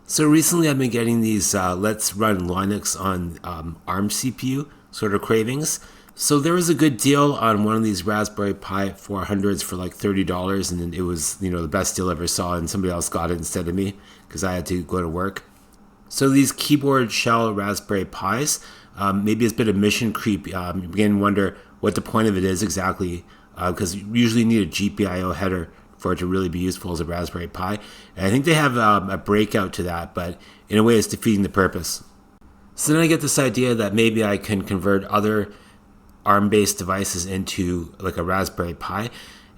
So recently I've been getting these Let's Run Linux on ARM CPU sort of cravings. So there was a good deal on one of these Raspberry Pi 400s for like $30, and it was the best deal I ever saw. And somebody else got it instead of me because I had to go to work. So these keyboard shell Raspberry Pis, maybe it's a bit of mission creep. You begin to wonder what the point of it is exactly, because you usually need a GPIO header for it to really be useful as a Raspberry Pi. And I think they have a breakout to that, but in a way it's defeating the purpose. So then I get this idea that maybe I can convert other ARM-based devices into like a Raspberry Pi.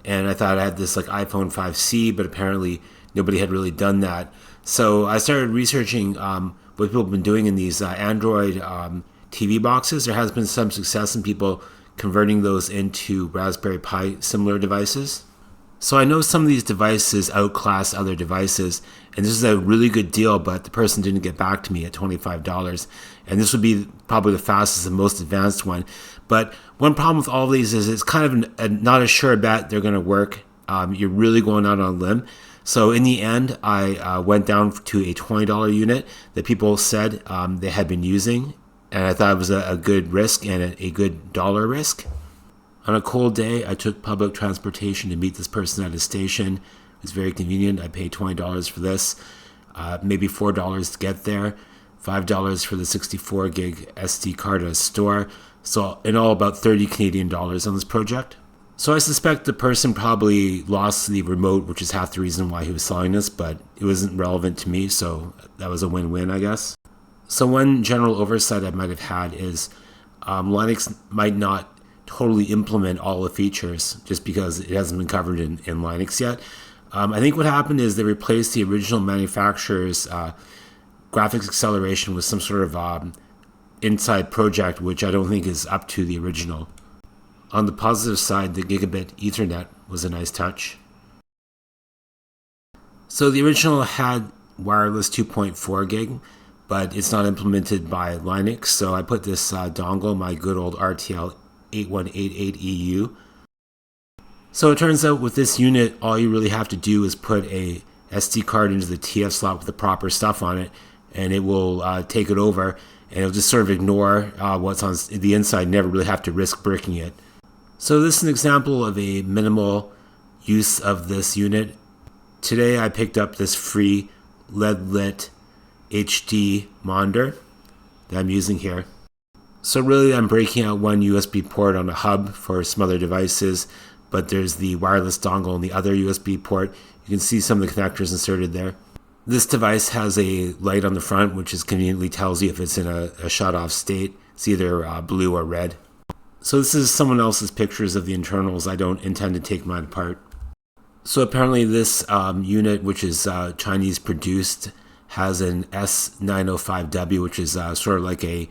And I thought I had this like iPhone 5C, but apparently nobody had really done that. So I started researching what people have been doing in these Android TV boxes. There has been some success in people converting those into Raspberry Pi similar devices. So I know some of these devices outclass other devices, and this is a really good deal, but the person didn't get back to me at $25. And this would be probably the fastest and most advanced one. But one problem with all of these is it's kind of not a sure bet they're going to work. You're really going out on a limb. So in the end, I went down to a $20 unit that people said they had been using, and I thought it was a good risk and a good dollar risk. On a cold day, I took public transportation to meet this person at a station. It was very convenient. I paid $20 for this, maybe $4 to get there, $5 for the 64 gig SD card at a store. So in all, about 30 Canadian dollars on this project. So I suspect the person probably lost the remote, which is half the reason why he was selling this, but it wasn't relevant to me, so that was a win-win, I guess. So one general oversight I might have had is Linux might not totally implement all the features just because it hasn't been covered in Linux yet. I think what happened is they replaced the original manufacturer's graphics acceleration with some sort of inside project, which I don't think is up to the original. On the positive side, the gigabit Ethernet was a nice touch. So the original had wireless 2.4 gig, but it's not implemented by Linux, so I put this dongle, my good old RTL 8188EU. So it turns out with this unit, all you really have to do is put a SD card into the TF slot with the proper stuff on it, and it will take it over, and it'll just sort of ignore what's on the inside, never really have to risk bricking it. So this is an example of a minimal use of this unit. Today I picked up this free LED-lit HD monitor that I'm using here. So really I'm breaking out one USB port on a hub for some other devices, but there's the wireless dongle and the other USB port. You can see some of the connectors inserted there. This device has a light on the front, which is conveniently tells you if it's in a shut-off state. It's either blue or red. So this is someone else's pictures of the internals. I don't intend to take mine apart. So apparently this unit, which is Chinese produced, has an S905W, which is sort of like a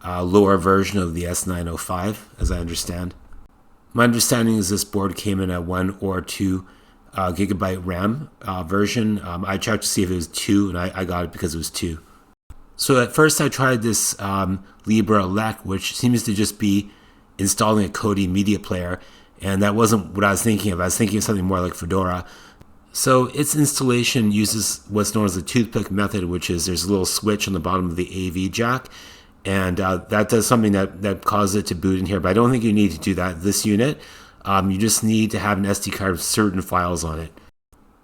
lower version of the S905, as I understand. My understanding is this board came in a 1 or 2 gigabyte RAM version. I checked to see if it was 2, and I got it because it was 2. So at first I tried this Libra Elec, which seems to just be installing a Kodi media player, and that wasn't what I was thinking of. I was thinking of something more like Fedora. So its installation uses what's known as the toothpick method, which is there's a little switch on the bottom of the AV jack, and that does something that causes it to boot in here, but I don't think you need to do that this unit. You just need to have an SD card with certain files on it.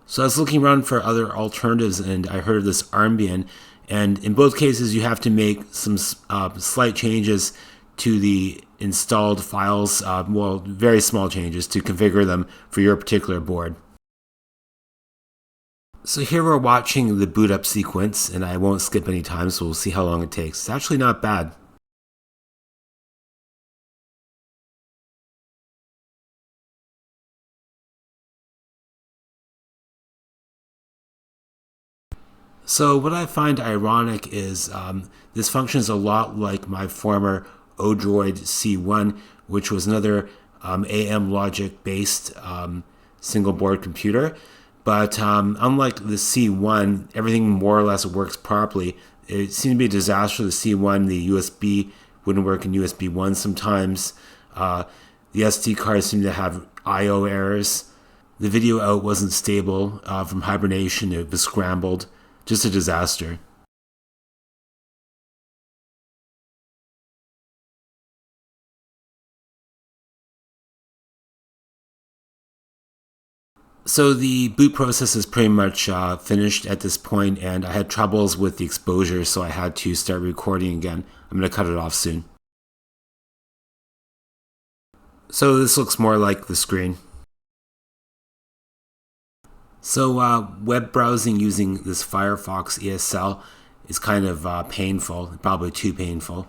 So I was looking around for other alternatives, and I heard of this Armbian, and in both cases you have to make some slight changes to the installed files, very small changes to configure them for your particular board. So here we're watching the boot up sequence, and I won't skip any time, so we'll see how long it takes. It's actually not bad. So what I find ironic is this functions a lot like my former Odroid C1, which was another AM logic based single board computer. But unlike the C1, everything more or less works properly. It seemed to be a disaster with the C1. The USB wouldn't work in USB 1 sometimes. The SD card seemed to have I/O errors. The video out wasn't stable from hibernation. It was scrambled. Just a disaster. So the boot process is pretty much finished at this point, and I had troubles with the exposure, so I had to start recording again. I'm going to cut it off soon. So this looks more like the screen. So web browsing using this Firefox ESL is kind of painful, probably too painful.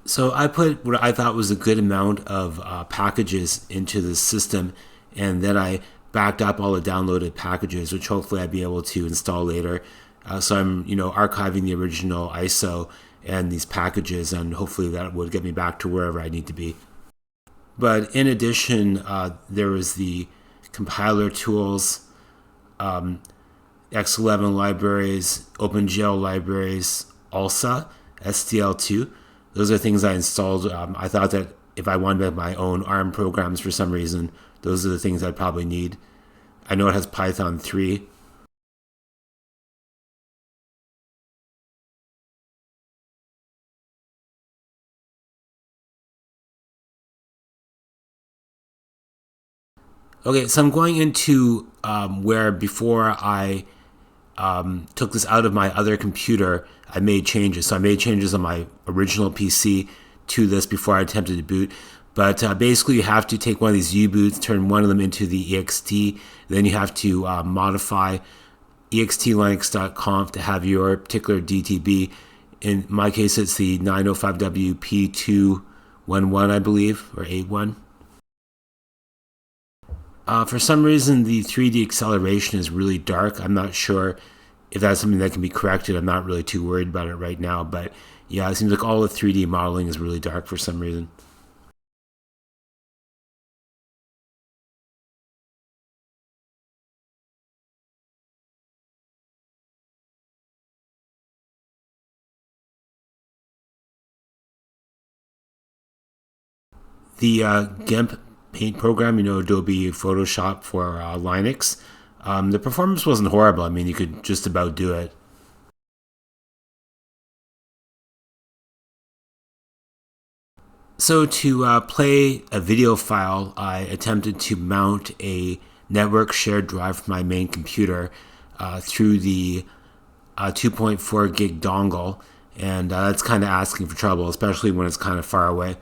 So I put what I thought was a good amount of packages into the system, and then I backed up all the downloaded packages, which hopefully I'd be able to install later. So I'm, archiving the original ISO and these packages, and hopefully that would get me back to wherever I need to be. But in addition, there was the compiler tools, X11 libraries, OpenGL libraries, ALSA, STL2. Those are things I installed. I thought that if I wanted to make my own ARM programs for some reason, those are the things I'd probably need. I know it has Python 3. Okay, so I'm going into where before I took this out of my other computer, I made changes. So I made changes on my original PC to this before I attempted to boot. But basically, you have to take one of these U-boots, turn one of them into the ext. Then you have to modify extlinux.conf to have your particular DTB. In my case, it's the 905WP211, I believe, or 81. For some reason, the 3D acceleration is really dark. I'm not sure if that's something that can be corrected. I'm not really too worried about it right now. But yeah, it seems like all the 3D modeling is really dark for some reason. The GIMP paint program, Adobe Photoshop for Linux, the performance wasn't horrible. I mean, you could just about do it. So to play a video file, I attempted to mount a network shared drive from my main computer through the 2.4 gig dongle, and that's kind of asking for trouble, especially when it's kind of far away.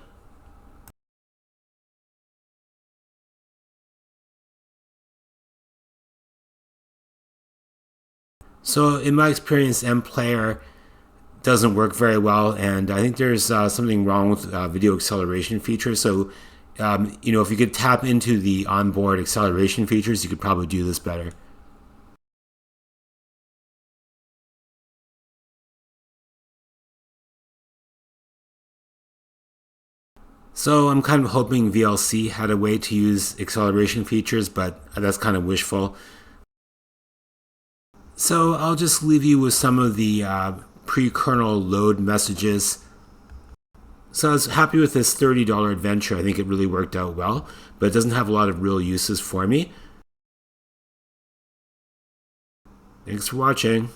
So in my experience, MPlayer doesn't work very well, and I think there's something wrong with video acceleration features. So, if you could tap into the onboard acceleration features, you could probably do this better. So I'm kind of hoping VLC had a way to use acceleration features, but that's kind of wishful. So I'll just leave you with some of the pre-kernel load messages. So I was happy with this $30 adventure. I think it really worked out well, but it doesn't have a lot of real uses for me. Thanks for watching.